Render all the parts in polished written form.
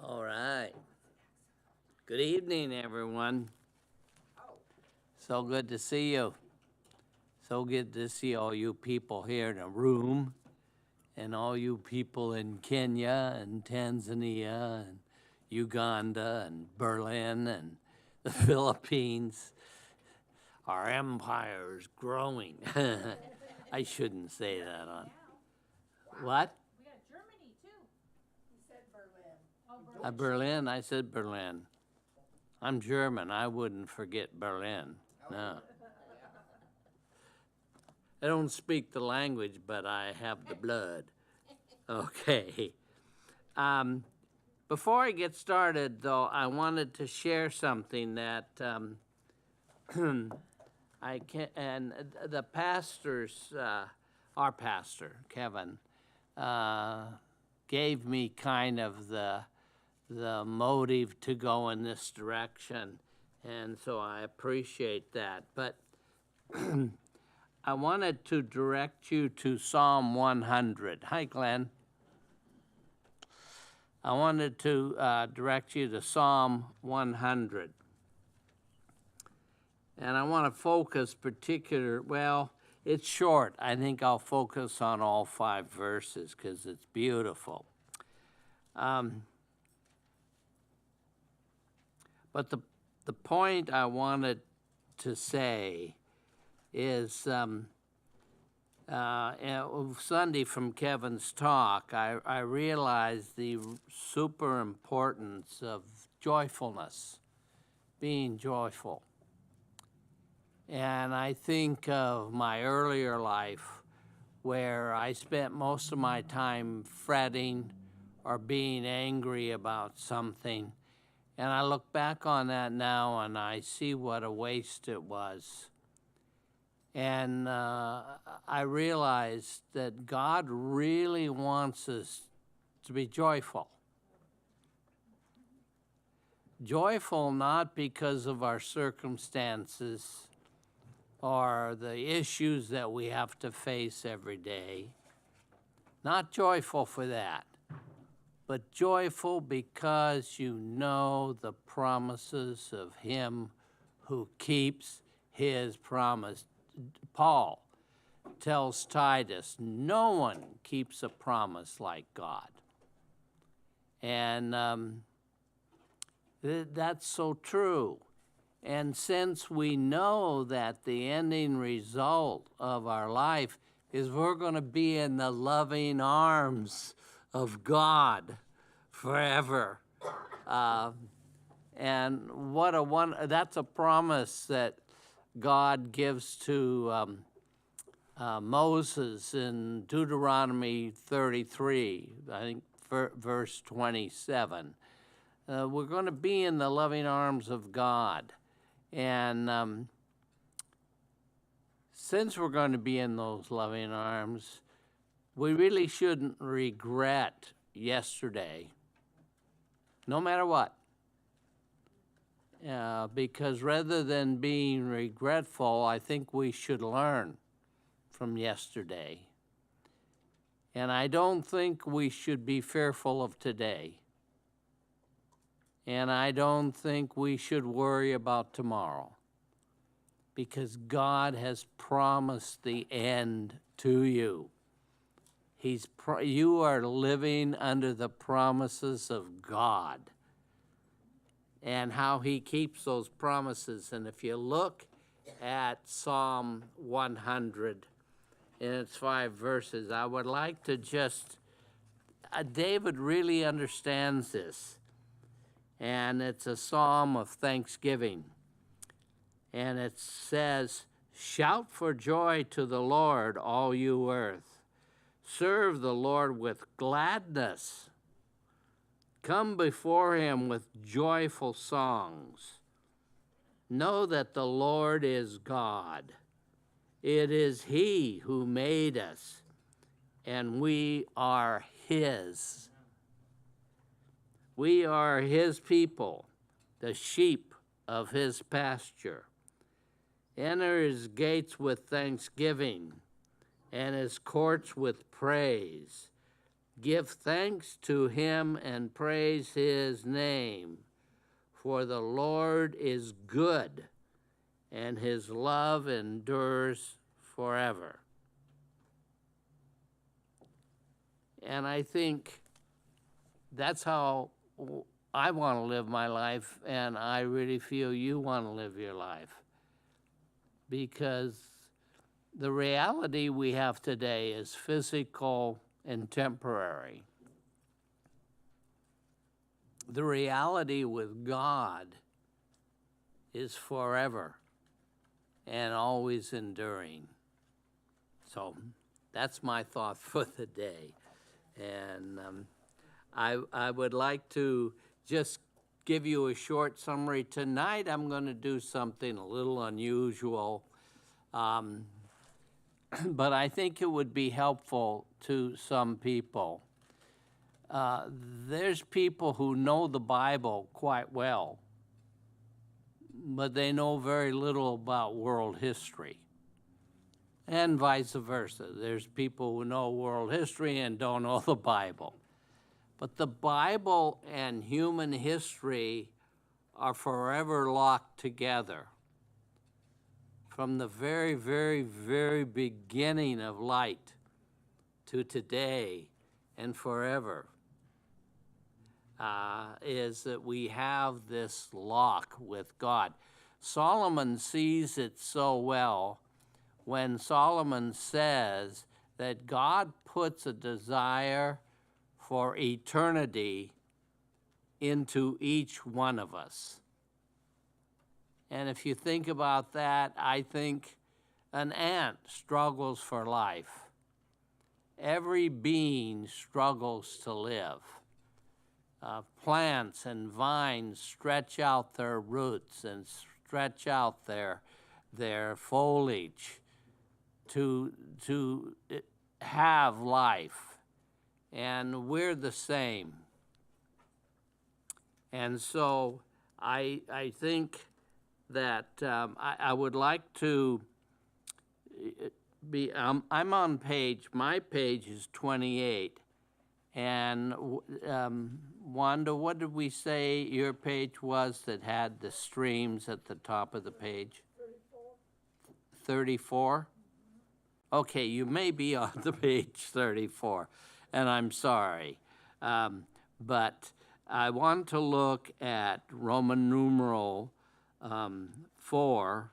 All right. Good evening, everyone. So good to see you. So good to see all you people here in the room and all you people in Kenya and Tanzania and Uganda and Berlin and the Philippines. Our empire is growing. I shouldn't say that on. What? We got Germany too. You said Berlin. Oh, Berlin? I said Berlin. I'm German. I wouldn't forget Berlin. No. I don't speak the language, but I have the blood. Okay. Before I get started, though, I wanted to share something that I can, and the pastors, our pastor, Kevin, gave me kind of the motive to go in this direction, and so I appreciate that. But I wanted to direct you to Psalm 100. Hi, Glenn. I wanted to direct you to Psalm 100. And I want to focus well, it's short. I think I'll focus on all 5 verses because it's beautiful. But the point I wanted to say is Sunday from Kevin's talk, I realized the super importance of joyfulness, being joyful. And I think of my earlier life where I spent most of my time fretting or being angry about something. And I look back on that now and I see what a waste it was. And I realized that God really wants us to be joyful. Joyful not because of our circumstances or the issues that we have to face every day. Not joyful for that, but joyful because you know the promises of Him who keeps His promise. Paul tells Titus, no one keeps a promise like God. And that's so true. And since we know that the ending result of our life is we're going to be in the loving arms of God forever. And that's a promise that God gives to Moses in Deuteronomy 33, I think verse 27. We're going to be in the loving arms of God. And since we're going to be in those loving arms, we really shouldn't regret yesterday, no matter what. Because rather than being regretful, I think we should learn from yesterday. And I don't think we should be fearful of today. And I don't think we should worry about tomorrow, because God has promised the end to you. You are living under the promises of God and how He keeps those promises. And if you look at Psalm 100 in its 5 verses, I would like to David really understands this. And it's a psalm of thanksgiving. And it says, shout for joy to the Lord, all you earth. Serve the Lord with gladness. Come before Him with joyful songs. Know that the Lord is God. It is He who made us, and we are His. We are His people, the sheep of His pasture. Enter His gates with thanksgiving and His courts with praise. Give thanks to him and praise his name, for the Lord is good, and his love endures forever. And I think that's how I want to live my life, and I really feel you want to live your life. Because the reality we have today is physical and temporary. The reality with God is forever and always enduring. So that's my thought for the day. And I would like to just give you a short summary. Tonight I'm going to do something a little unusual, but I think it would be helpful to some people. There's people who know the Bible quite well, but they know very little about world history, and vice versa. There's people who know world history and don't know the Bible. But the Bible and human history are forever locked together. From the very, very, very beginning of light to today and forever, is that we have this lock with God. Solomon sees it so well when Solomon says that God puts a desire for eternity into each one of us. And if you think about that, I think an ant struggles for life. Every being struggles to live. Plants and vines stretch out their roots and stretch out their foliage to have life. And we're the same. And so I think that I would like to be, I'm on my page is 28. And Wanda, what did we say your page was that had the streams at the top of the page? 34? Okay, you may be on the page 34, and I'm sorry. But I want to look at Roman numeral 4,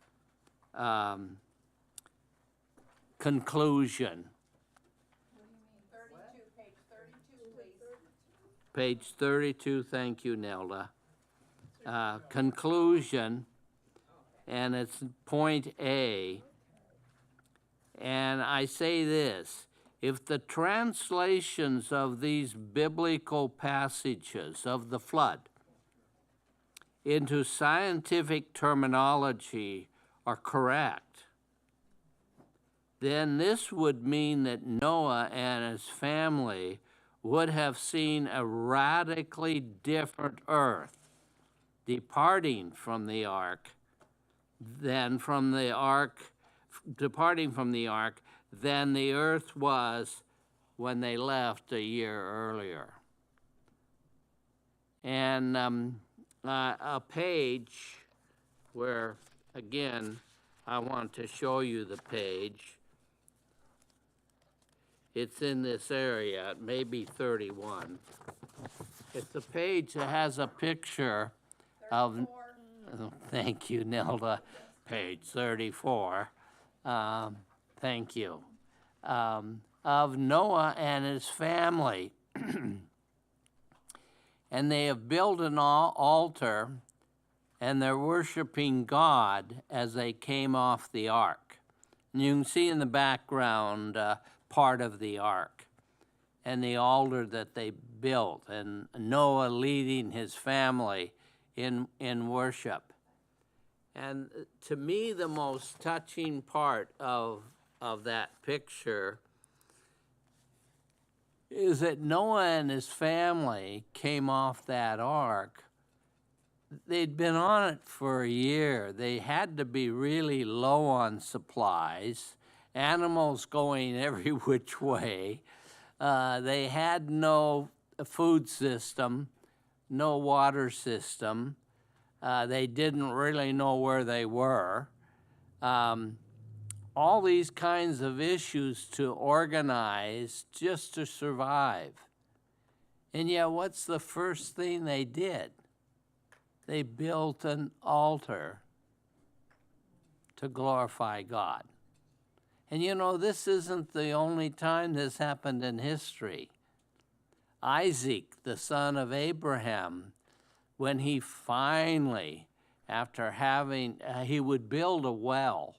conclusion. Page 32, thank you, Nelda. Conclusion, and it's point A. And I say this, if the translations of these biblical passages of the flood into scientific terminology are correct, then this would mean that Noah and his family would have seen a radically different earth departing from the ark than the earth was when they left a year earlier. And a page where, again, I want to show you the page. It's in this area, maybe 31. It's a page that has a picture of, thank you, Nelda, page 34. Thank you. Of Noah and his family. And they have built an altar, and they're worshiping God as they came off the ark. And you can see in the background part of the ark and the altar that they built, and Noah leading his family in worship. And to me, the most touching part of that picture is that Noah and his family came off that ark. They'd been on it for a year. They had to be really low on supplies, animals going every which way. They had no food system, no water system. They didn't really know where they were. All these kinds of issues to organize just to survive. And yet, what's the first thing they did? They built an altar to glorify God. And you know, this isn't the only time this happened in history. Isaac, the son of Abraham, when he finally, after having, he would build a well,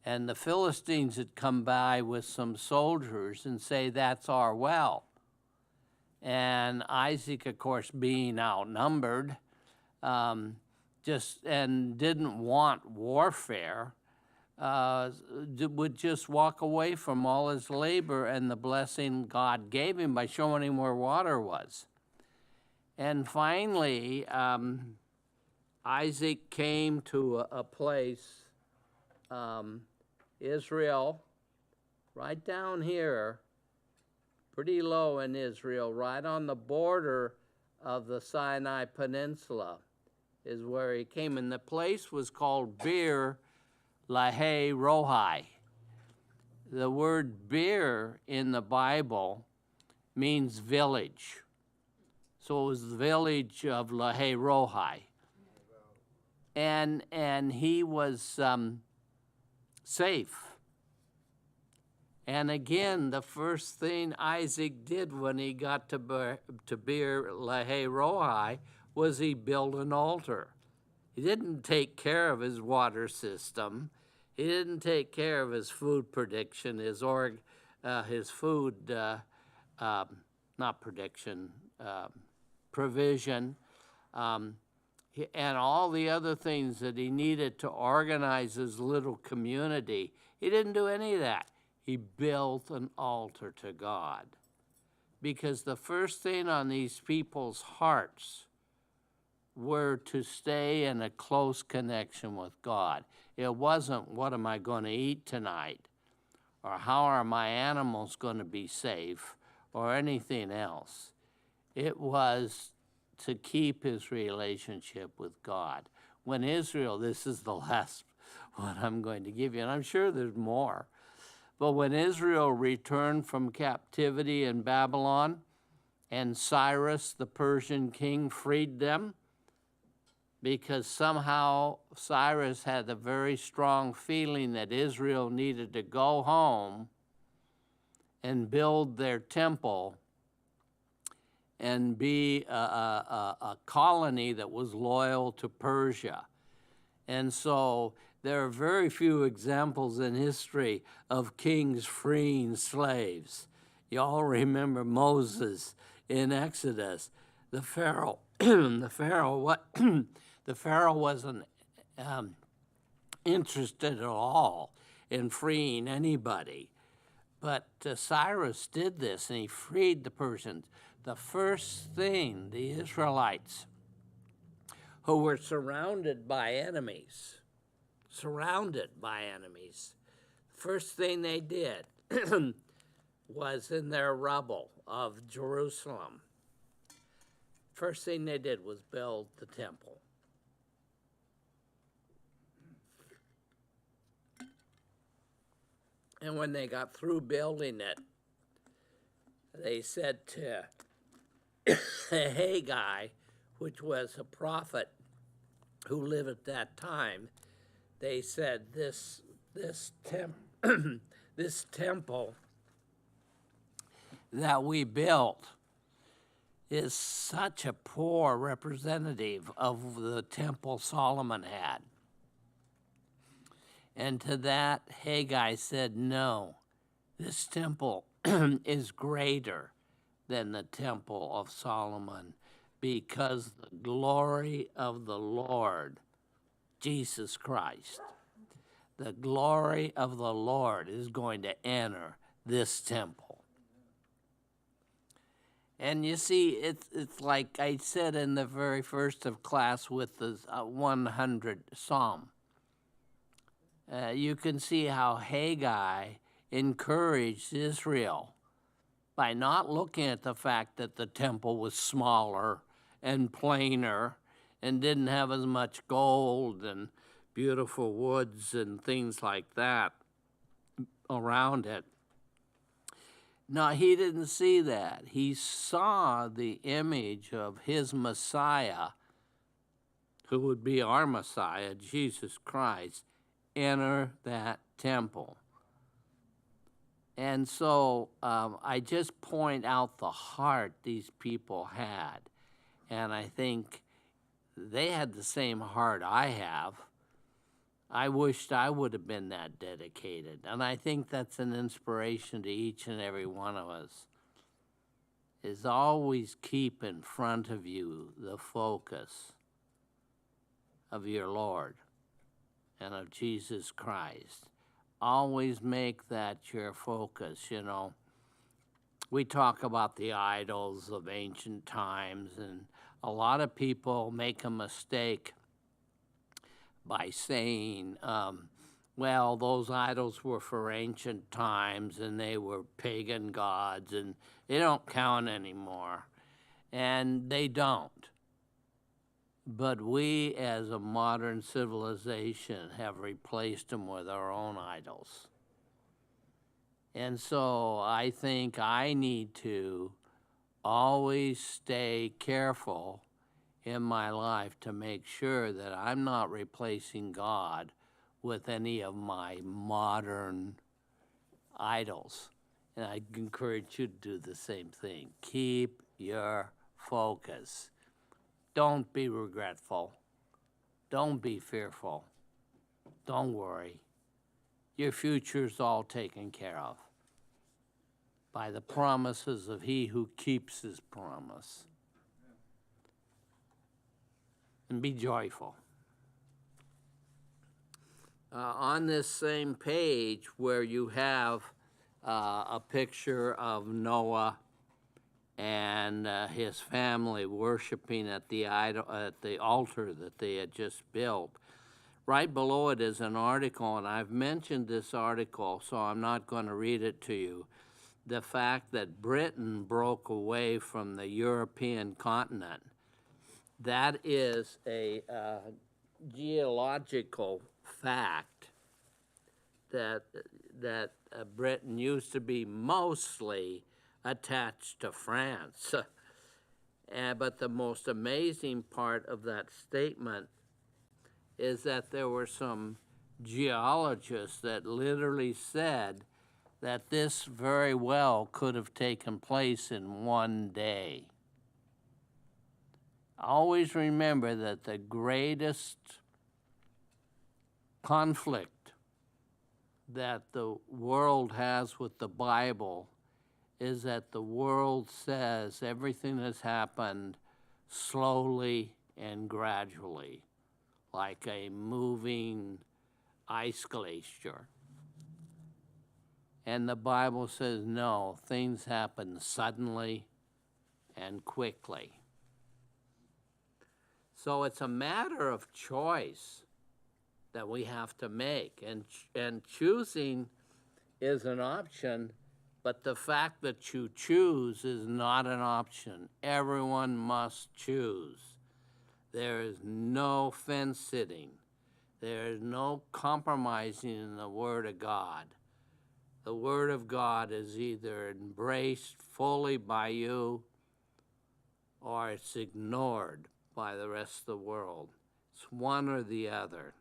and the Philistines had come by with some soldiers and say, that's our well. And Isaac, of course, being outnumbered, and didn't want warfare, would just walk away from all his labor and the blessing God gave him by showing him where water was. And finally, Isaac came to a place, Israel, right down here, pretty low in Israel, right on the border of the Sinai Peninsula is where he came. And the place was called Bir Lahai Rohai. The word Bir in the Bible means village. So it was the village of Lahai Rohai. And he was safe. And again, the first thing Isaac did when he got to Bir Lahai Rohai was he built an altar. He didn't take care of his water system. He didn't take care of his food prediction, his food, not prediction, provision, and all the other things that he needed to organize his little community. He didn't do any of that. He built an altar to God. Because the first thing on these people's hearts were to stay in a close connection with God. It wasn't, what am I going to eat tonight? Or how are my animals going to be safe? Or anything else. It was to keep his relationship with God. When Israel, this is the last one I'm going to give you, and I'm sure there's more. But when Israel returned from captivity in Babylon, and Cyrus, the Persian king, freed them, because somehow Cyrus had a very strong feeling that Israel needed to go home and build their temple and be a colony that was loyal to Persia. And so there are very few examples in history of kings freeing slaves. You all remember Moses in Exodus. The Pharaoh, the Pharaoh wasn't interested at all in freeing anybody. But Cyrus did this, and he freed the Persians. The first thing the Israelites, who were surrounded by enemies, first thing they did was in their rubble of Jerusalem. First thing they did was build the temple. And when they got through building it, they said to Haggai, which was a prophet who lived at that time, they said, this temple that we built is such a poor representative of the temple Solomon had. And to that, Haggai said, no, this temple is greater than the temple of Solomon, because the glory of the Lord, Jesus Christ, the glory of the Lord is going to enter this temple. And you see, it's like I said in the very first of class with the 100 Psalm. You can see how Haggai encouraged Israel by not looking at the fact that the temple was smaller and plainer and didn't have as much gold and beautiful woods and things like that around it. No, he didn't see that. He saw the image of his Messiah, who would be our Messiah, Jesus Christ, enter that temple. And so I just point out the heart these people had. And I think they had the same heart I have. I wished I would have been that dedicated. And I think that's an inspiration to each and every one of us, is always keep in front of you the focus of your Lord and of Jesus Christ. Always make that your focus, you know. We talk about the idols of ancient times, and a lot of people make a mistake by saying, well, those idols were for ancient times and they were pagan gods and they don't count anymore. And they don't. But we, as a modern civilization, have replaced them with our own idols. And so I think I need to always stay careful in my life to make sure that I'm not replacing God with any of my modern idols. And I encourage you to do the same thing. Keep your focus. Don't be regretful. Don't be fearful. Don't worry. Your future's all taken care of by the promises of He who keeps His promise. And be joyful. On this same page where you have a picture of Noah and his family worshiping at the altar that they had just built, right below it is an article, and I've mentioned this article, so I'm not going to read it to you. The fact that Britain broke away from the European continent. That is a geological fact that Britain used to be mostly attached to France. But the most amazing part of that statement is that there were some geologists that literally said that this very well could have taken place in one day. Always remember that the greatest conflict that the world has with the Bible is that the world says everything has happened slowly and gradually, like a moving ice glacier. And the Bible says, no, things happen suddenly and quickly. So it's a matter of choice that we have to make. And choosing is an option, but the fact that you choose is not an option. Everyone must choose. There is no fence sitting. There is no compromising in the Word of God. The Word of God is either embraced fully by you or it's ignored by the rest of the world. It's one or the other.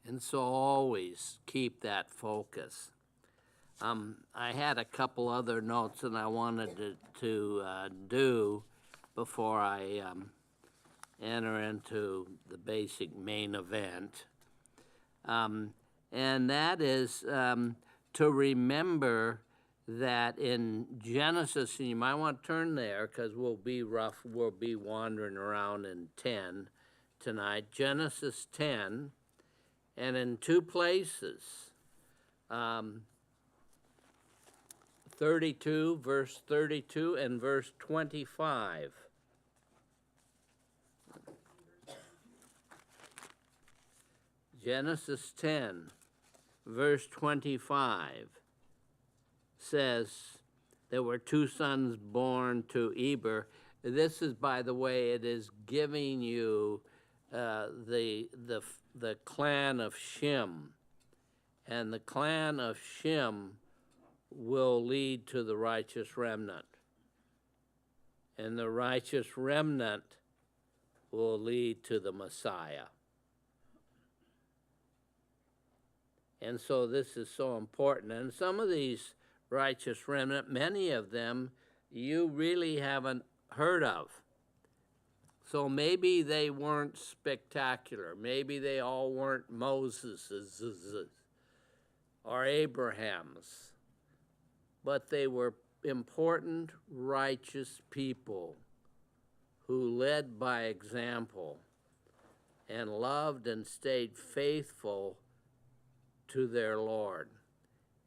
And so always keep that focus. I had a couple other notes that I wanted to do before I enter into the basic main event. And that is to remember that in Genesis, and you might want to turn there because we'll be wandering around in 10 tonight, Genesis 10, and in two places, 32, verse 32, and verse 25. Genesis 10, verse 25 says, There were 2 sons born to Eber. This is, by the way, it is giving you the clan of Shem. And the clan of Shem will lead to the righteous remnant. And the righteous remnant will lead to the Messiah. And so this is so important. And some of these righteous remnant, many of them you really haven't heard of. So maybe they weren't spectacular. Maybe they all weren't Moses's or Abraham's. But they were important, righteous people who led by example and loved and stayed faithful to their Lord.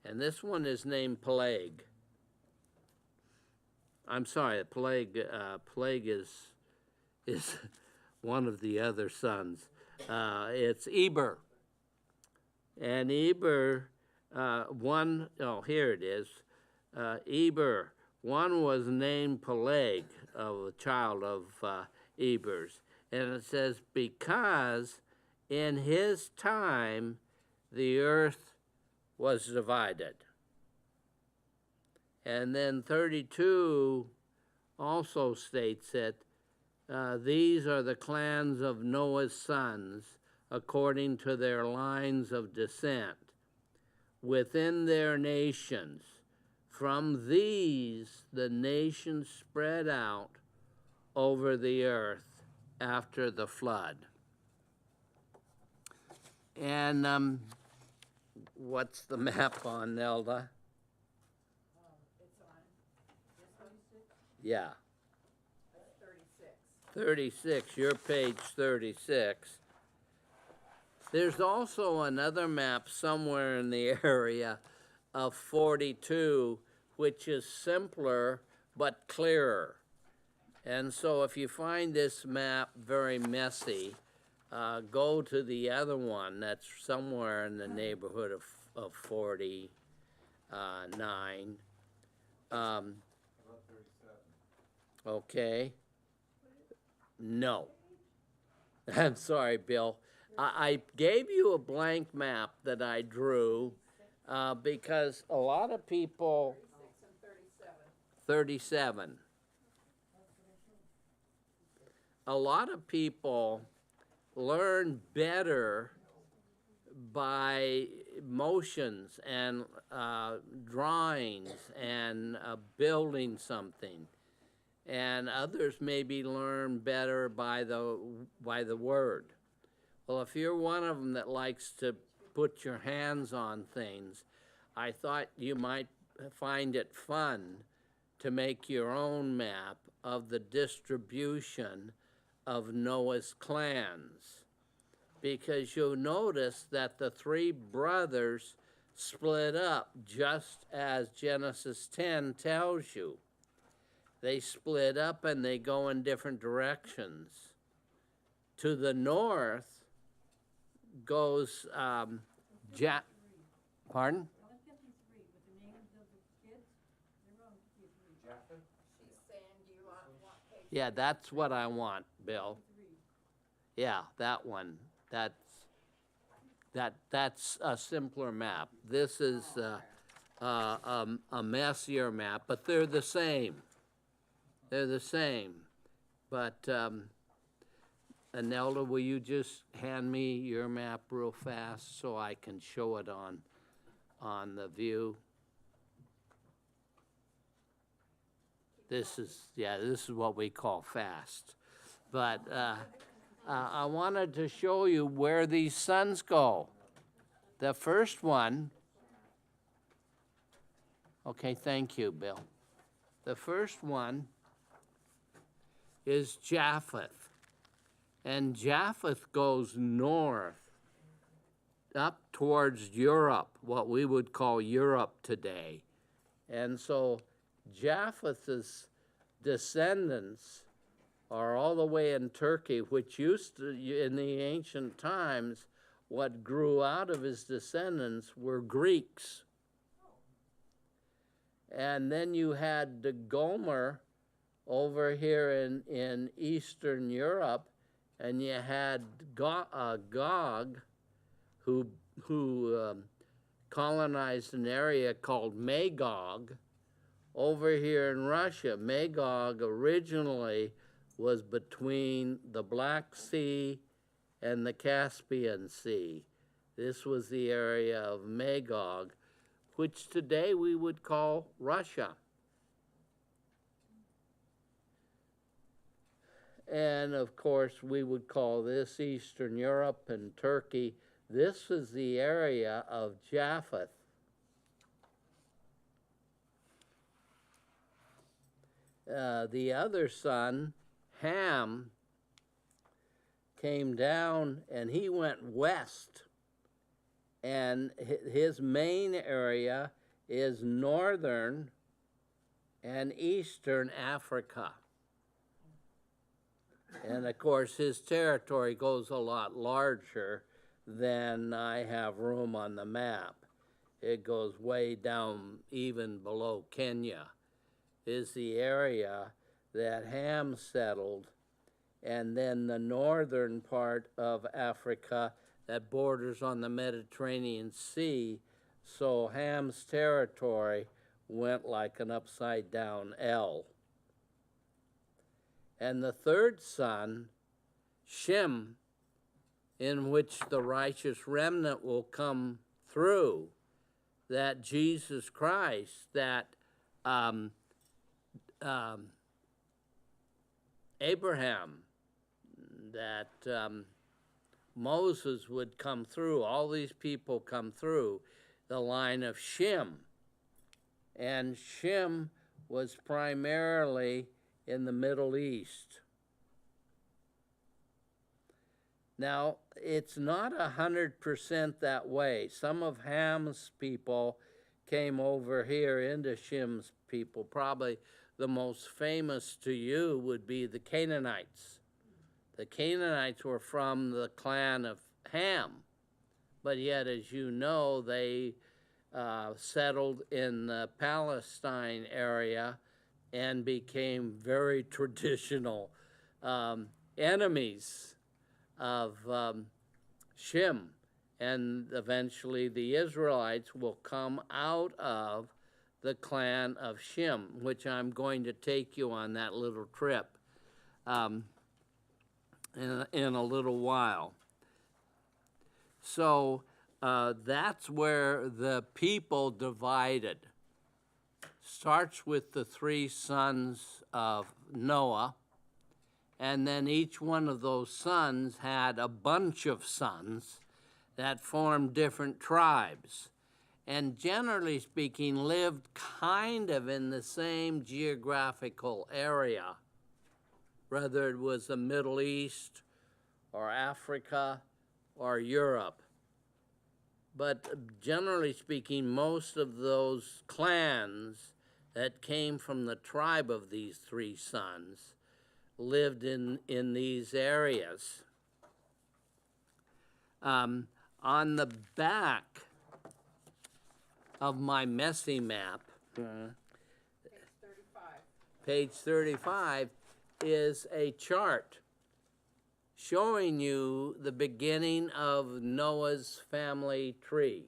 And this one is named Peleg. I'm sorry, Peleg is one of the other sons. It's Eber. And Eber, here it is. Eber, one was named Peleg, of a child of Eber's. And it says, because in his time the earth was divided. And then 32 also states that these are the clans of Noah's sons according to their lines of descent within their nations. From these the nations spread out over the earth after the flood. And what's the map on, Nelda? It's on this 26? Yeah. That's 36. 36, your page 36. There's also another map somewhere in the area of 42, which is simpler but clearer. And so if you find this map very messy, go to the other one that's somewhere in the neighborhood of 49. Okay. No. I'm sorry, Bill. I gave you a blank map that I drew because a lot of people... 36 and 37. A lot of people learn better by motions and drawings and building something. And others maybe learn better by the word. Well, if you're one of them that likes to put your hands on things, I thought you might find it fun to make your own map of the distribution of Noah's clans, because you'll notice that the 3 brothers split up just as Genesis 10 tells you. They split up and they go in different directions. To the north goes Pardon? saying, do you want page? Yeah, that's what I want, Bill. Yeah, that one. That's a simpler map. This is a messier map, but they're the same. They're the same. But Nelda, will you just hand me your map real fast so I can show it on the view? This is what we call fast. But I wanted to show you where these sons go. The first one, okay, thank you, Bill. The first one is Japheth. And Japheth goes north up towards Europe, what we would call Europe today. And so Japheth's descendants are all the way in Turkey, which used to, in the ancient times, what grew out of his descendants were Greeks. And then you had the Gomer over here in Eastern Europe, and you had Gog, who colonized an area called Magog over here in Russia. Magog originally was between the Black Sea and the Caspian Sea. This was the area of Magog, which today we would call Russia. And of course, we would call this Eastern Europe and Turkey. This was the area of Japheth. The other son, Ham, came down and he went west. And his main area is northern and eastern Africa. And of course, his territory goes a lot larger than I have room on the map. It goes way down, even below Kenya, is the area that Ham settled. And then the northern part of Africa that borders on the Mediterranean Sea. So Ham's territory went like an upside down L. And the third son, Shem, in which the righteous remnant will come through, that Jesus Christ, that Abraham, that Moses would come through, all these people come through the line of Shem. And Shem was primarily in the Middle East. Now, it's not 100% that way. Some of Ham's people came over here into Shem's people. Probably the most famous to you would be the Canaanites. The Canaanites were from the clan of Ham, but yet, as you know, they settled in the Palestine area and became very traditional enemies of Shem. And eventually the Israelites will come out of the clan of Shem, which I'm going to take you on that little trip in a little while. So that's where the people divided. Starts with the three sons of Noah, and then each one of those sons had a bunch of sons that formed different tribes, and generally speaking lived kind of in the same geographical area, whether it was the Middle East or Africa or Europe. But generally speaking, most of those clans that came from the tribe of these three sons lived in these areas. On the back of my messy map, page 35, is a chart showing you the beginning of Noah's family tree.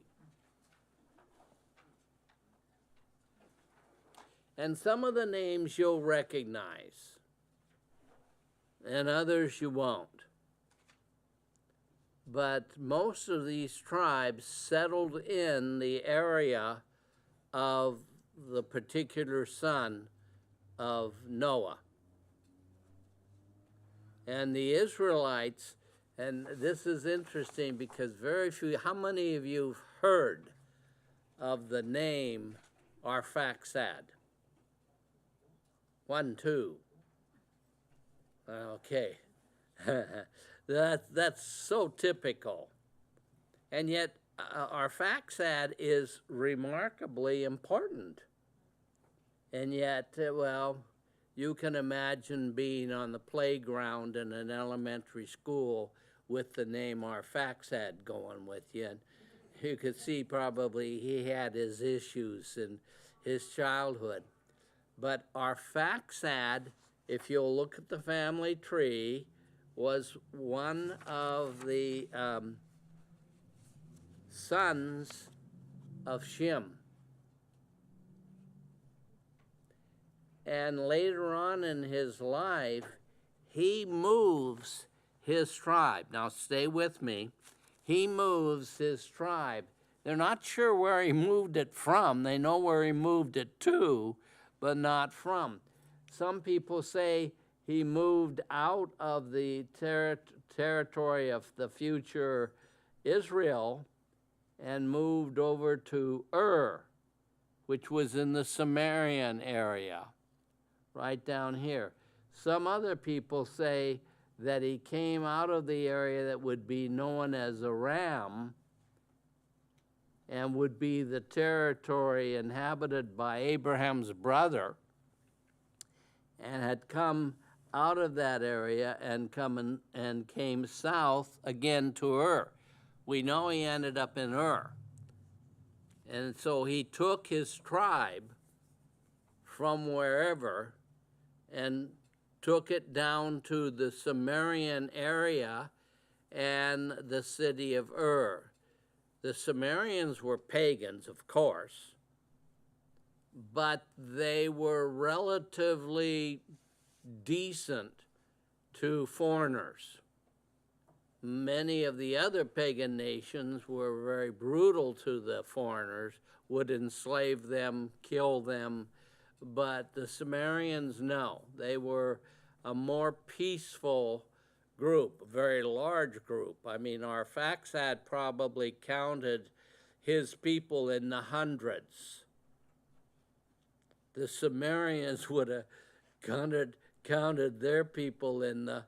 And some of the names you'll recognize, and others you won't. But most of these tribes settled in the area of the particular son of Noah. And the Israelites, and this is interesting because very few, how many of you have heard of the name Arphaxad? 1, 2. Okay. That's so typical. And yet, Arphaxad is remarkably important. And yet, well, you can imagine being on the playground in an elementary school with the name Arphaxad going with you. And you could see probably he had his issues, and his childhood. But Arphaxad, if you'll look at the family tree, was one of the sons of Shem. And later on in his life, he moves his tribe. Now, stay with me. He moves his tribe. They're not sure where he moved it from. They know where he moved it to, but not from. Some people say he moved out of the territory of the future Israel and moved over to which was in the Sumerian area, right down here. Some other people say that he came out of the area that would be known as Aram and would be the territory inhabited by Abraham's brother, and had come out of that area and came south again to We know he ended up in And so he took his tribe from wherever and took it down to the Sumerian area and the city of The Sumerians were pagans, of course, but they were relatively decent to foreigners. Many of the other pagan nations were very brutal to the foreigners, would enslave them, kill them, but the Sumerians, no. They were a more peaceful group, a very large group. I mean, Arphaxad probably counted his people in the hundreds. The Sumerians would have counted their people in the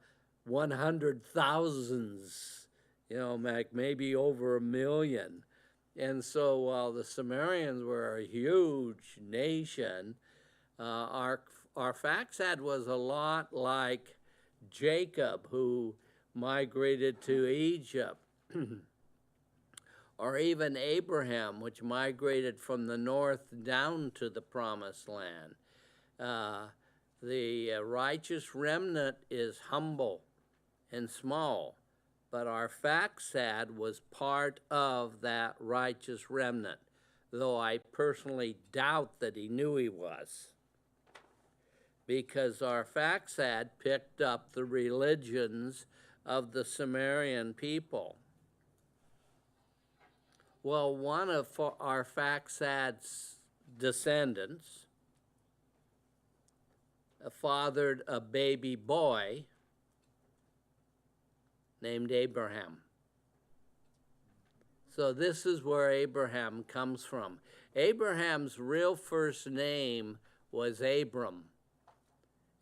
100,000s, maybe over 1 million. And so while the Sumerians were a huge nation, Arphaxad was a lot like Jacob, who migrated to Egypt, or even Abraham, which migrated from the north down to the Promised Land. The righteous remnant is humble and small, but Arphaxad was part of that righteous remnant, though I personally doubt that he knew he was, because Arphaxad picked up the religions of the Sumerian people. Well, one of Arphaxad's descendants fathered a baby boy named Abraham. So this is where Abraham comes from. Abraham's real first name was Abram,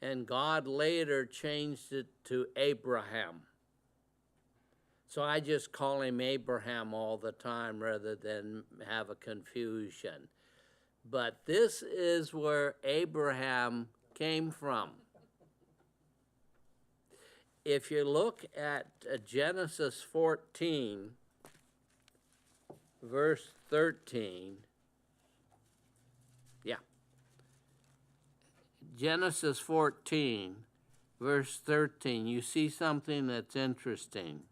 and God later changed it to Abraham. So I just call him Abraham all the time rather than have a confusion. But this is where Abraham came from. If you look at Genesis 14, verse 13, Genesis 14, verse 13, you see something that's interesting.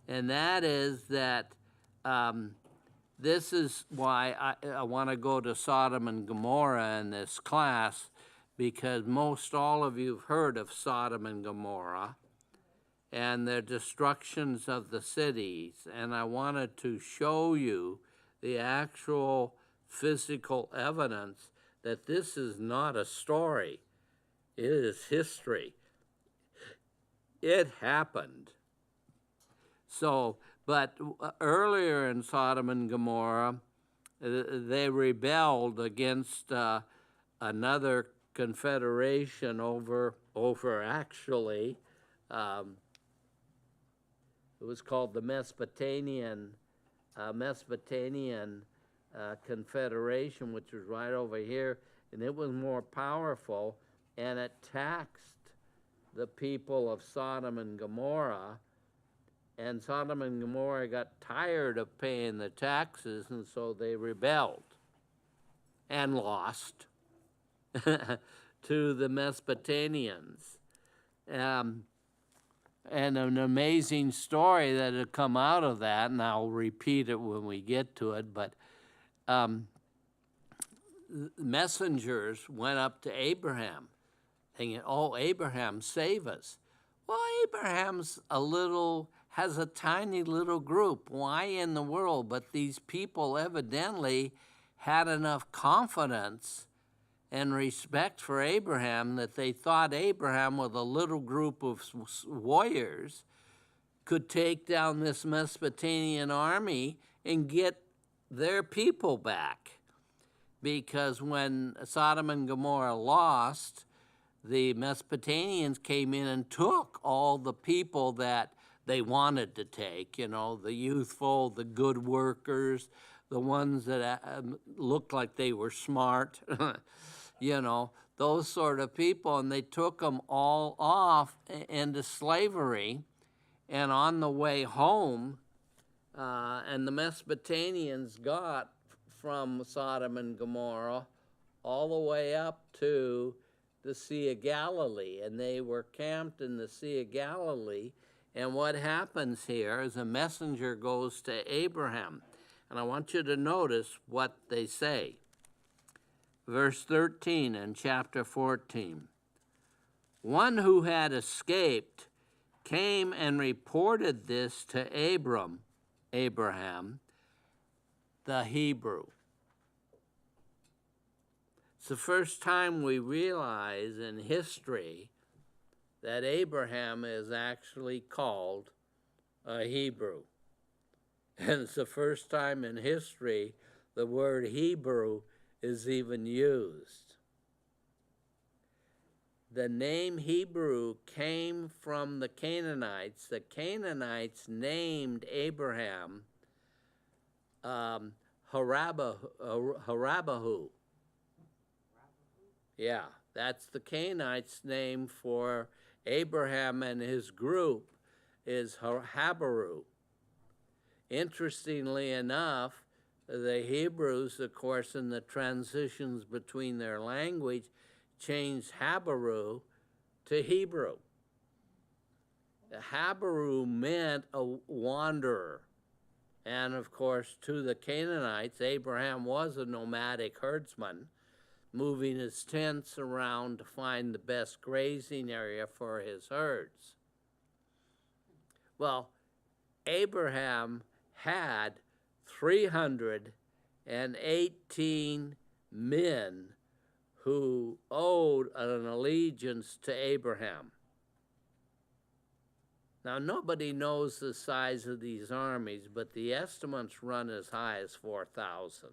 And that is that this is why I want to go to Sodom and Gomorrah in this class, because most all of you have heard of Sodom and Gomorrah and the destructions of the cities. And I wanted to show you the actual physical evidence that this is not a story. It is history. It happened. So, but earlier in Sodom and Gomorrah, they rebelled against another confederation over actually, it was called the Mesopotamian Confederation, which was right over here, and it was more powerful, and it taxed the people of Sodom and Gomorrah. And Sodom and Gomorrah got tired of paying the taxes, and so they rebelled. and lost to the Mesopotamians. And an amazing story that had come out of that, and I'll repeat it when we get to it, but messengers went up to Abraham thinking, oh, Abraham, save us. Well, Abraham's has a tiny little group. Why in the world? But these people evidently had enough confidence and respect for Abraham that they thought Abraham, with a little group of warriors, could take down this Mesopotamian army and get their people back. Because when Sodom and Gomorrah lost, the Mesopotamians came in and took all the people that they wanted to take, the youthful, the good workers, the ones that looked like they were smart, those sort of people, and they took them all off into slavery. And on the way home, and the Mesopotamians got from Sodom and Gomorrah all the way up to the Sea of Galilee, and they were camped in the Sea of Galilee. And what happens here is a messenger goes to Abraham, and I want you to notice what they say. Verse 13 in chapter 14. One who had escaped came and reported this to Abraham, the Hebrew. It's the first time we realize in history that Abraham is actually called a Hebrew. And it's the first time in history the word Hebrew is even used. The name Hebrew came from the Canaanites. The Canaanites named Abraham Harabahu. Yeah, that's the Canaanites' name for Abraham and his group is Habaru. Interestingly enough, the Hebrews, of course, in the transitions between their language, changed Habaru to Hebrew. The Habaru meant a wanderer. And of course, to the Canaanites, Abraham was a nomadic herdsman, moving his tents around to find the best grazing area for his herds. Well, Abraham had 318 men who owed an allegiance to Abraham. Now, nobody knows the size of these armies, but the estimates run as high as 4,000.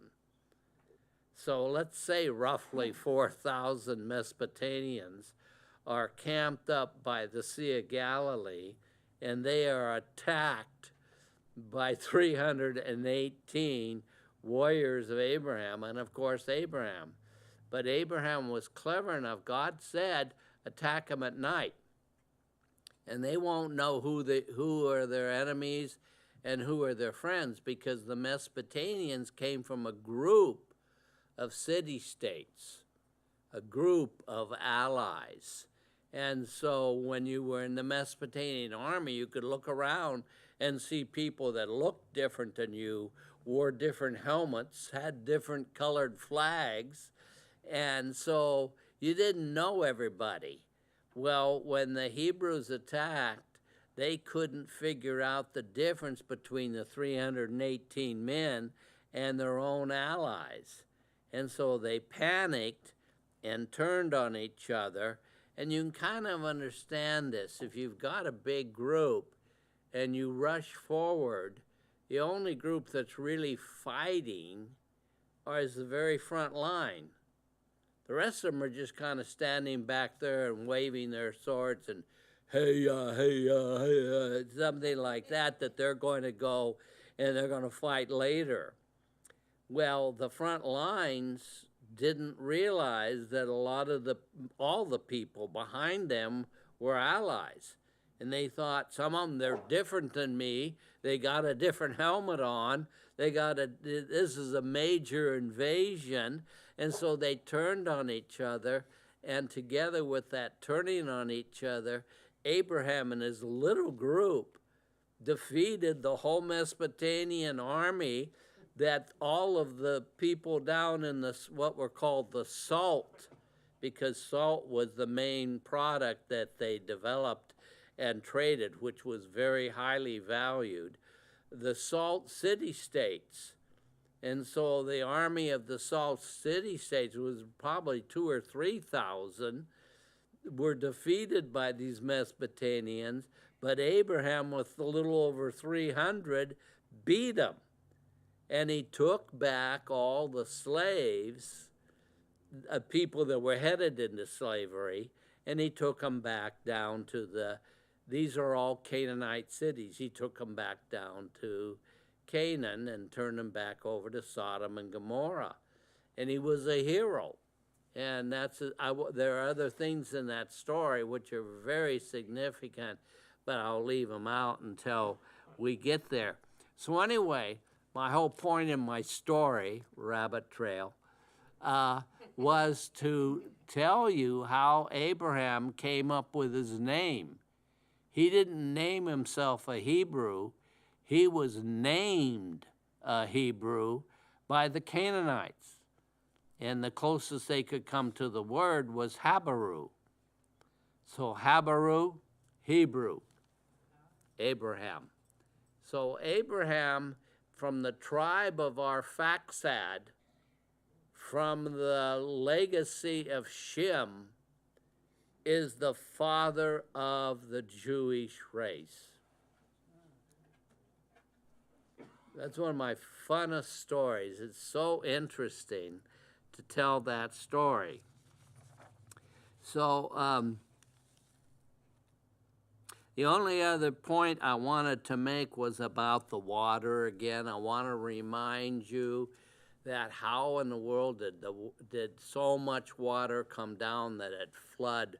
So let's say roughly 4,000 Mesopotamians are camped up by the Sea of Galilee, and they are attacked by 318 warriors of Abraham, and of course Abraham. But Abraham was clever enough. God said, attack them at night. And they won't know who are their enemies and who are their friends, because the Mesopotamians came from a group of city-states, a group of allies. And so when you were in the Mesopotamian army, you could look around and see people that looked different than you, wore different helmets, had different colored flags, and so you didn't know everybody. Well, when the Hebrews attacked, they couldn't figure out the difference between the 318 men and their own allies. And so they panicked and turned on each other. And you can kind of understand this. If you've got a big group and you rush forward, the only group that's really fighting is the very front line. The rest of them are just kind of standing back there and waving their swords and hey, something like that they're going to go and they're going to fight later. Well, the front lines didn't realize that all the people behind them were allies. And they thought, some of them, they're different than me. They got a different helmet on. This is a major invasion. And so they turned on each other, and together with that turning on each other, Abraham and his little group defeated the whole Mesopotamian army, that all of the people down in what were called the salt, because salt was the main product that they developed and traded, which was very highly valued, the salt city-states. And so the army of the salt city-states was probably 2,000 or 3,000, were defeated by these Mesopotamians, but Abraham, with a little over 300, beat them. And he took back all the slaves, people that were headed into slavery, and he took them back down to these are all Canaanite cities. He took them back down to Canaan and turned them back over to Sodom and Gomorrah. And he was a hero. And there are other things in that story which are very significant, but I'll leave them out until we get there. So anyway, my whole point in my story, Rabbit Trail, was to tell you how Abraham came up with his name. He didn't name himself a Hebrew. He was named a Hebrew by the Canaanites. And the closest they could come to the word was Habaru. So Habaru, Hebrew, Abraham. So Abraham, from the tribe of Arphaxad, from the legacy of Shem, is the father of the Jewish race. That's one of my funnest stories. It's so interesting to tell that story. So the only other point I wanted to make was about the water. Again, I want to remind you that how in the world did so much water come down that it flood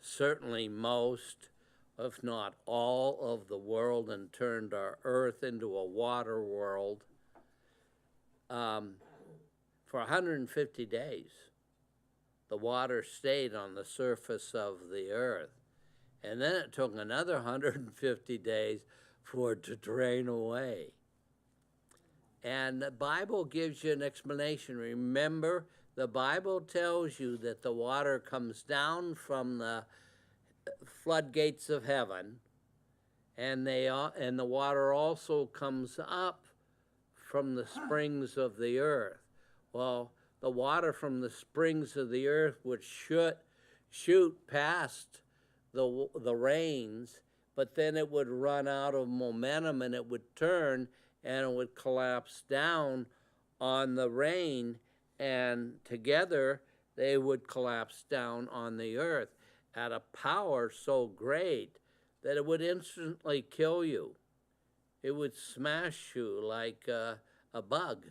certainly most, if not all, of the world and turned our earth into a water world for 150 days. The water stayed on the surface of the earth. And then it took another 150 days for it to drain away. And the Bible gives you an explanation. Remember, the Bible tells you that the water comes down from the floodgates of heaven, and the water also comes up from the springs of the earth. Well, the water from the springs of the earth would shoot past the rains, but then it would run out of momentum and it would turn and it would collapse down on the rain, and together they would collapse down on the earth at a power so great that it would instantly kill you. It would smash you like a bug.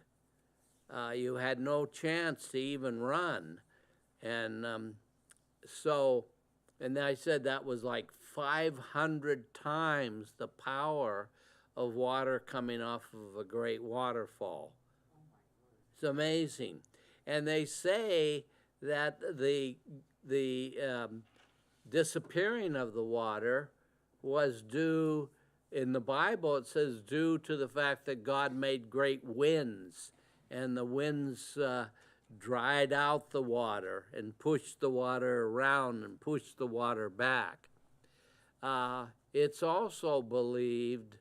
You had no chance to even run. And and I said that was like 500 times the power of water coming off of a great waterfall. It's amazing. And they say that the disappearing of the water was due, in the Bible it says, due to the fact that God made great winds, and the winds dried out the water and pushed the water around and pushed the water back. It's also believed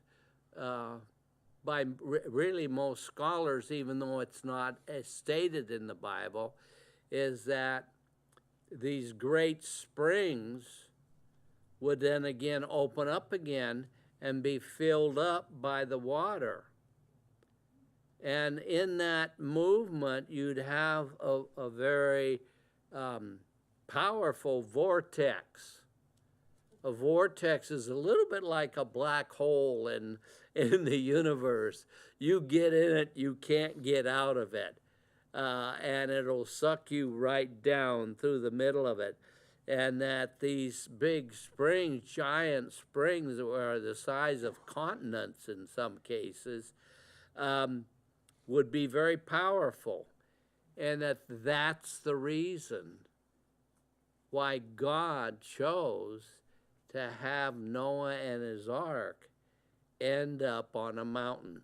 by really most scholars, even though it's not as stated in the Bible, is that these great springs would then again open up again and be filled up by the water. And in that movement, you'd have a very powerful vortex. A vortex is a little bit like a black hole in the universe. You get in it, you can't get out of it. And it'll suck you right down through the middle of it. And that these big springs, giant springs, that are the size of continents in some cases, would be very powerful. And that's the reason why God chose to have Noah and his ark end up on a mountain.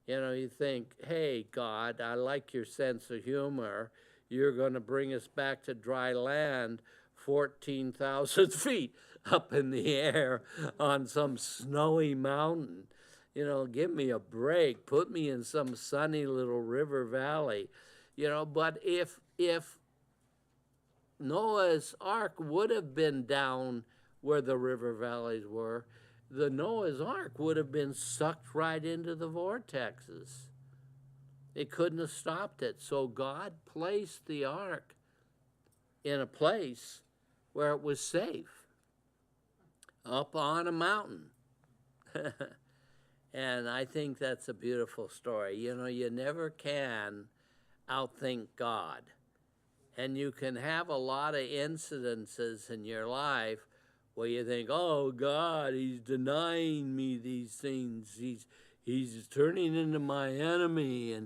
You know, you think, hey, God, I like your sense of humor. You're going to bring us back to dry land 14,000 feet up in the air on some snowy mountain. You know, give me a break. Put me in some sunny little river valley. You know, but if Noah's ark would have been down where the river valleys were, the Noah's ark would have been sucked right into the vortexes. It couldn't have stopped it. So God placed the ark in a place where it was safe, up on a mountain. And I think that's a beautiful story. You know, you never can outthink God. And you can have a lot of incidences in your life where you think, oh, God, he's denying me these things. He's turning into my enemy.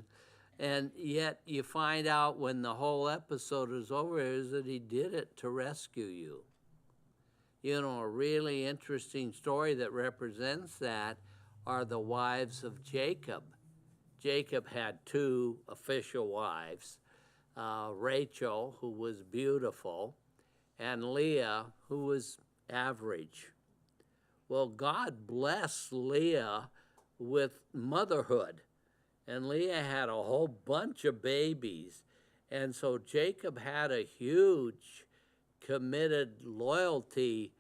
And yet you find out when the whole episode is over is that he did it to rescue you. You know, a really interesting story that represents that are the wives of Jacob. Jacob had two official wives, Rachel, who was beautiful, and Leah, who was average. Well, God blessed Leah with motherhood, and Leah had a whole bunch of babies. And so Jacob had a huge committed loyalty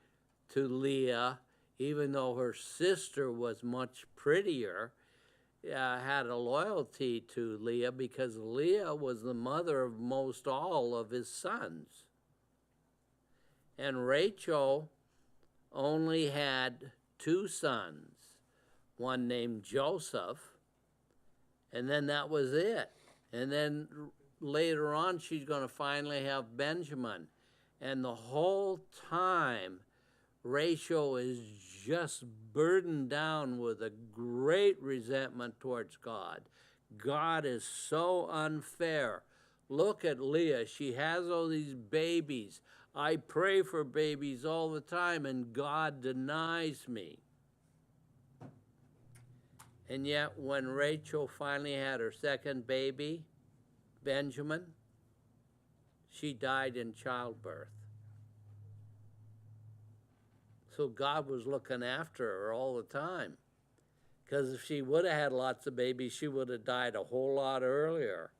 to Leah, even though her sister was much prettier. Had a loyalty to Leah because Leah was the mother of most all of his sons. And Rachel only had two sons, one named Joseph, and then that was it. And then later on, she's going to finally have Benjamin. And the whole time, Rachel is just burdened down with a great resentment towards God. God is so unfair. Look at Leah. She has all these babies. I pray for babies all the time, and God denies me. And yet, when Rachel finally had her second baby, Benjamin, she died in childbirth. So God was looking after her all the time. Because if she would have had lots of babies, she would have died a whole lot earlier.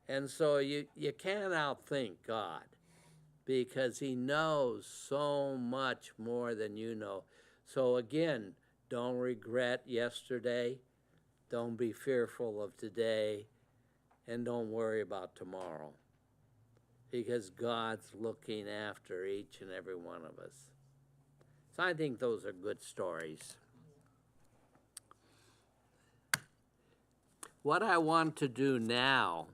And so you can't outthink God, because he knows so much more than you know. So again, don't regret yesterday, don't be fearful of today, and don't worry about tomorrow, because God's looking after each and every one of us. So I think those are good stories. What I want to do now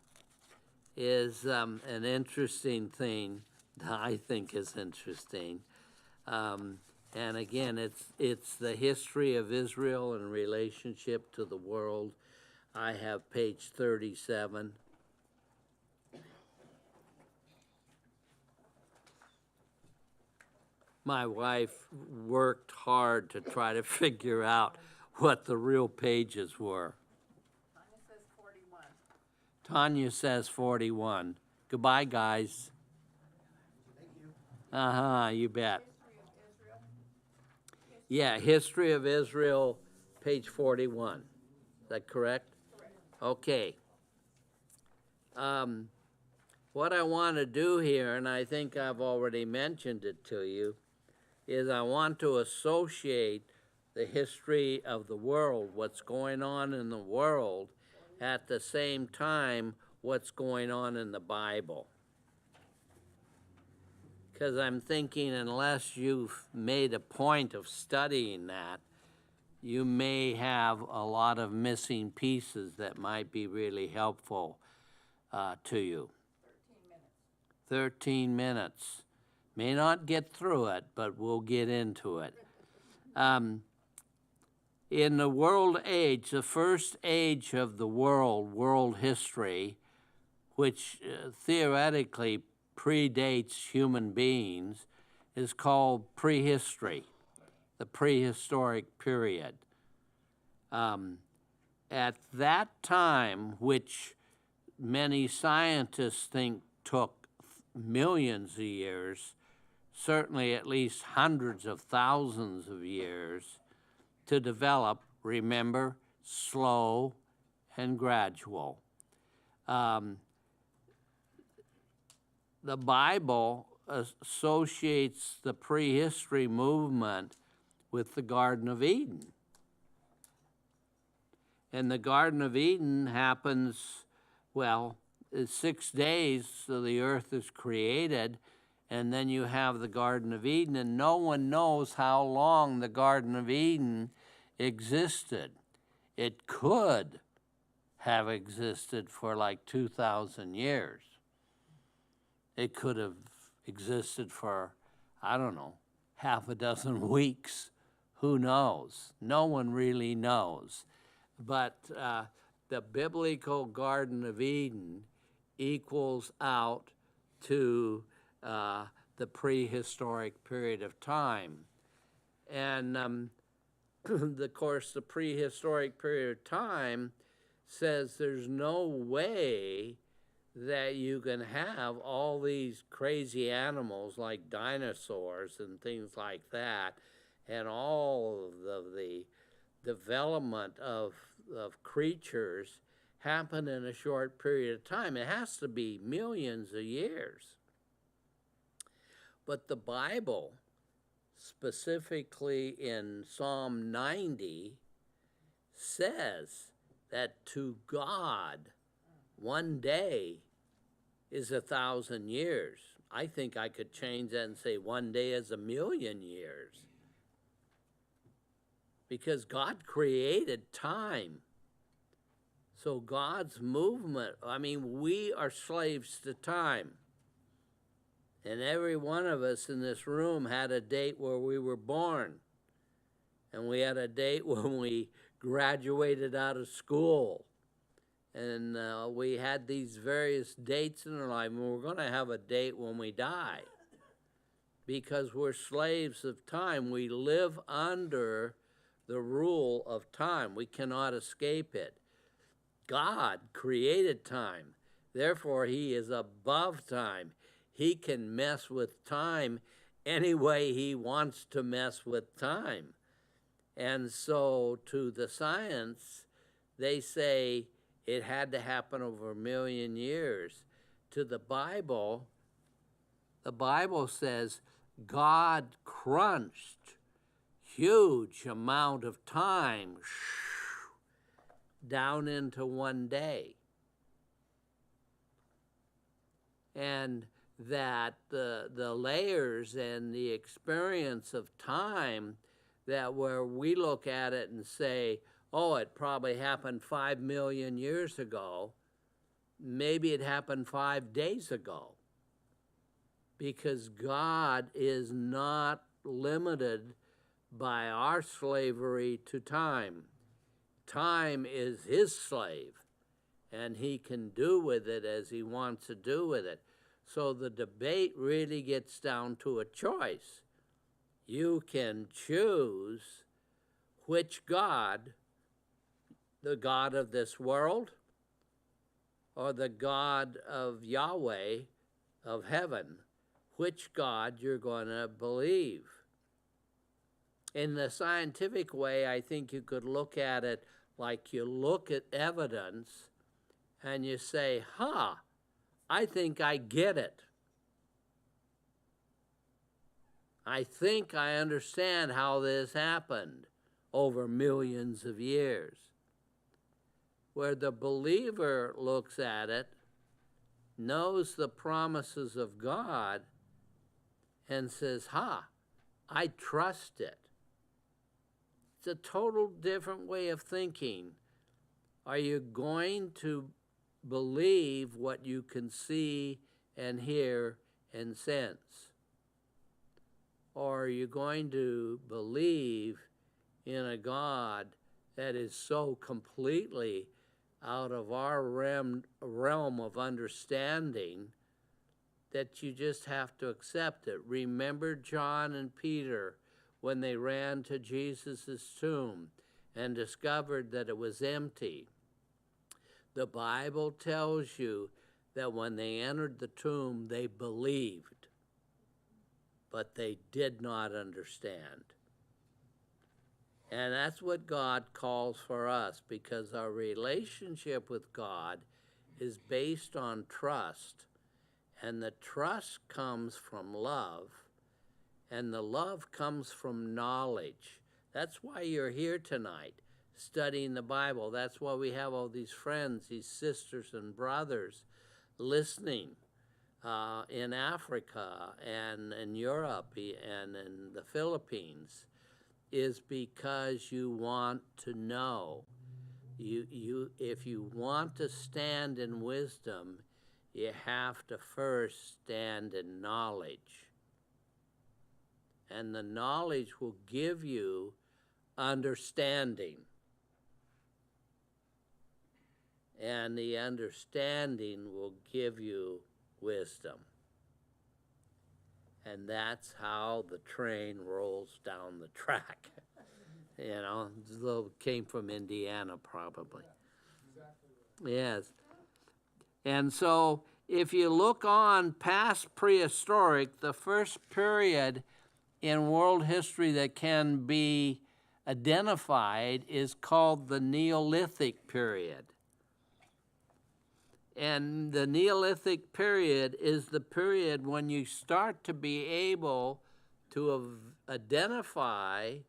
is an interesting thing that I think is interesting. And again, it's the history of Israel in relationship to the world. I have page 37. My wife worked hard to try to figure out what the real pages were. Tanya says 41. Tanya says 41. Goodbye, guys. Thank you. You bet. History of Israel. Yeah, History of Israel, page 41. Is that correct? Correct. Okay. What I want to do here, and I think I've already mentioned it to you, is I want to associate the history of the world, what's going on in the world, at the same time what's going on in the Bible. Because I'm thinking unless you've made a point of studying that, you may have a lot of missing pieces that might be really helpful to you. 13 minutes. May not get through it, but we'll get into it. in the world age, the first age of the world history, which theoretically predates human beings, is called prehistory, the prehistoric period. At that time, which many scientists think took millions of years, certainly at least hundreds of thousands of years to develop, remember, slow and gradual. The Bible associates the prehistory movement with the Garden of Eden. And the Garden of Eden happens, well, it's 6 days, so the earth is created, and then you have the Garden of Eden, and no one knows how long the Garden of Eden existed. It could have existed for like 2,000 years. It could have existed for, I don't know, half a dozen weeks. Who knows? No one really knows. But the biblical Garden of Eden equals out to the prehistoric period of time. And of course, the prehistoric period of time says there's no way that you can have all these crazy animals like dinosaurs and things like that, and all of the development of creatures happen in a short period of time. It has to be millions of years. But the Bible, specifically in Psalm 90, says that to God, 1 day is 1,000 years. I think I could change that and say 1 day is 1,000,000 years. Because God created time. So God's movement, I mean, we are slaves to time. And every one of us in this room had a date where we were born. And we had a date when we graduated out of school. And we had these various dates in our life, and we're going to have a date when we die. Because we're slaves of time. We live under the rule of time. We cannot escape it. God created time. Therefore, he is above time. He can mess with time any way he wants to mess with time. And so to the science, they say it had to happen over 1,000,000 years. To the Bible says God crunched huge amount of time down into 1 day. And that the layers and the experience of time, that where we look at it and say, oh, it probably happened 5 million years ago, maybe it happened 5 days ago. Because God is not limited by our slavery to time. Time is his slave, and he can do with it as he wants to do with it. So the debate really gets down to a choice. You can choose which God, the God of this world, or the God of Yahweh of heaven, which God you're going to believe. In the scientific way, I think you could look at it like you look at evidence and you say, I think I get it. I think I understand how this happened over millions of years. Where the believer looks at it, knows the promises of God, and says, I trust it. It's a total different way of thinking. Are you going to believe what you can see and hear and sense? Or are you going to believe in a God that is so completely out of our realm of understanding that you just have to accept it. Remember John and Peter when they ran to Jesus' tomb and discovered that it was empty. The Bible tells you that when they entered the tomb, they believed, but they did not understand. And that's what God calls for us, because our relationship with God is based on trust. And the trust comes from love, and the love comes from knowledge. That's why you're here tonight, studying the Bible. That's why we have all these friends, these sisters and brothers listening in Africa and in Europe and in the Philippines, is because you want to know. If you want to stand in wisdom, you have to first stand in knowledge. And the knowledge will give you understanding. And the understanding will give you wisdom. And that's how the train rolls down the track. You know, came from Indiana probably. Yes. And so if you look on past prehistoric, the first period in world history that can be identified is called the Neolithic Period. And the Neolithic Period is the period when you start to be able to identify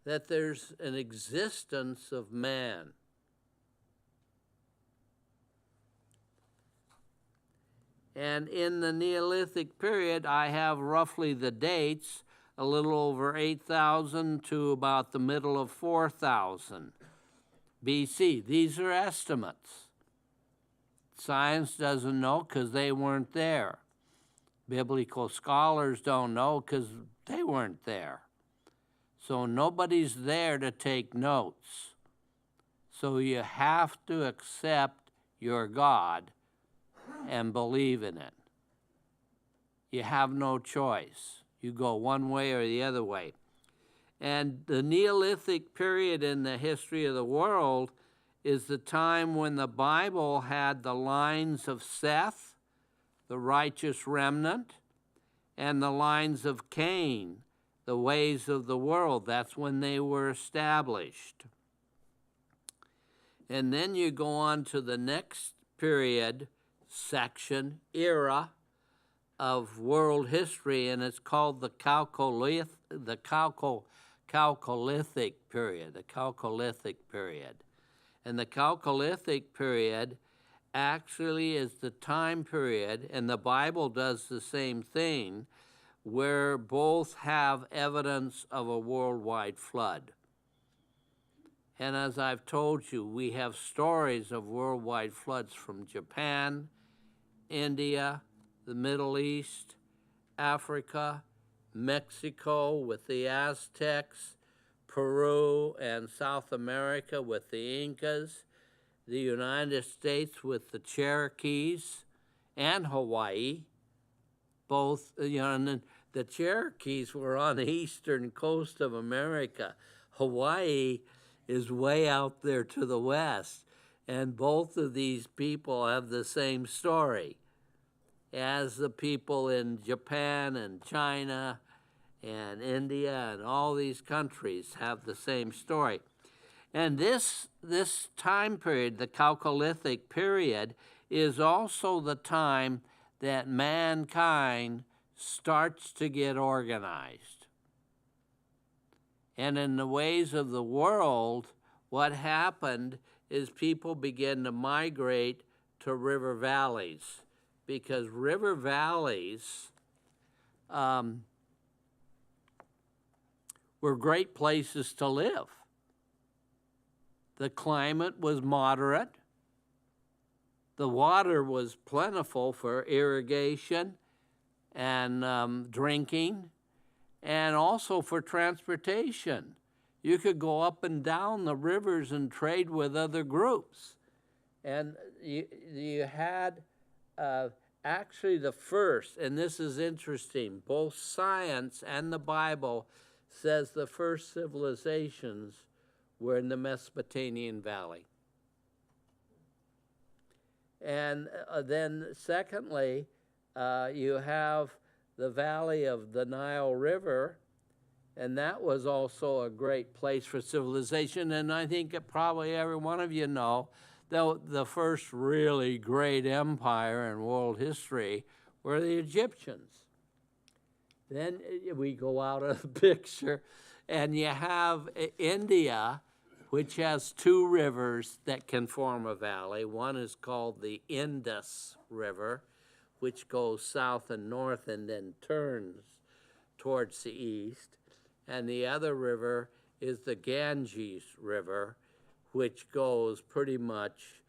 that there's an existence of man. And in the Neolithic period, I have roughly the dates, a little over 8,000 to about the middle of 4,000 BC. These are estimates. Science doesn't know because they weren't there. Biblical scholars don't know because they weren't there. So nobody's there to take notes. So you have to accept your God and believe in it. You have no choice. You go one way or the other way. And the Neolithic period in the history of the world is the time when the Bible had the lines of Seth, the righteous remnant, and the lines of Cain, the ways of the world. That's when they were established. And then you go on to the next period, section, era of world history, and it's called the Calcalithic Period, the Calcalithic Period. And the Calcalithic Period actually is the time period, and the Bible does the same thing, where both have evidence of a worldwide flood. And as I've told you, we have stories of worldwide floods from Japan, India, the Middle East, Africa, Mexico with the Aztecs, Peru and South America with the Incas, the United States with the Cherokees, and Hawaii. Both, and the Cherokees were on the eastern coast of America. Hawaii is way out there to the west, and both of these people have the same story as the people in Japan and China and India and all these countries have the same story. And this time period, the Calcalithic Period, is also the time that mankind starts to get organized. And in the ways of the world, what happened is people began to migrate to river valleys, because river valleys were great places to live. The climate was moderate. The water was plentiful for irrigation and drinking, and also for transportation. You could go up and down the rivers and trade with other groups. And you had actually the first, and this is interesting, both science and the Bible says the first civilizations were in the Mesopotamian Valley. And then secondly, you have the valley of the Nile River, and that was also a great place for civilization. And I think probably every one of you know the first really great empire in world history were the Egyptians. Then we go out of the picture, and you have India, which has two rivers that can form a valley. One is called the Indus River, which goes south and north and then turns towards the east. And the other river is the Ganges River, which goes pretty much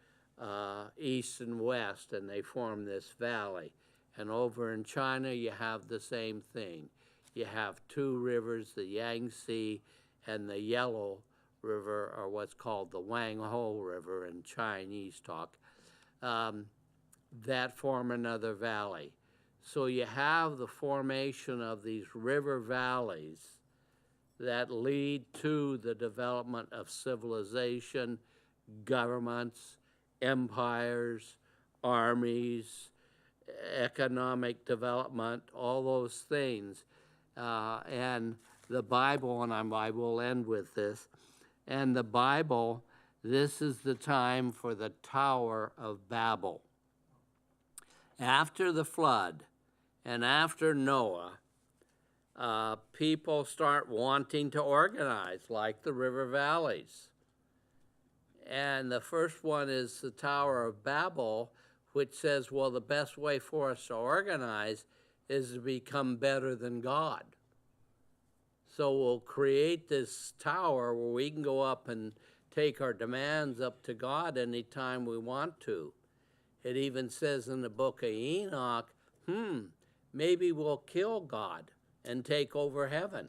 east and west, and they form this valley. And over in China, you have the same thing. You have two rivers, the Yangtze and the Yellow River, or what's called the Wangho River in Chinese talk, that form another valley. So you have the formation of these river valleys that lead to the development of civilization, governments, empires, armies, economic development, all those things. And the Bible, and I will end with this, and the Bible, this is the time for the Tower of Babel. After the flood and after Noah, people start wanting to organize, like the river valleys. And the first one is the Tower of Babel, which says, well, the best way for us to organize is to become better than God. So we'll create this tower where we can go up and take our demands up to God anytime we want to. It even says in the book of Enoch, maybe we'll kill God and take over heaven.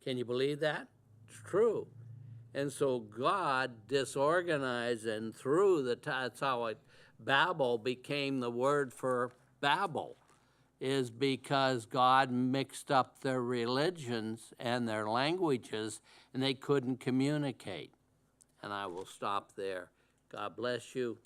Can you believe that? It's true. And so God disorganized, and through that's how Babel became the word for Babel, is because God mixed up their religions and their languages, and they couldn't communicate. And I will stop there. God bless you.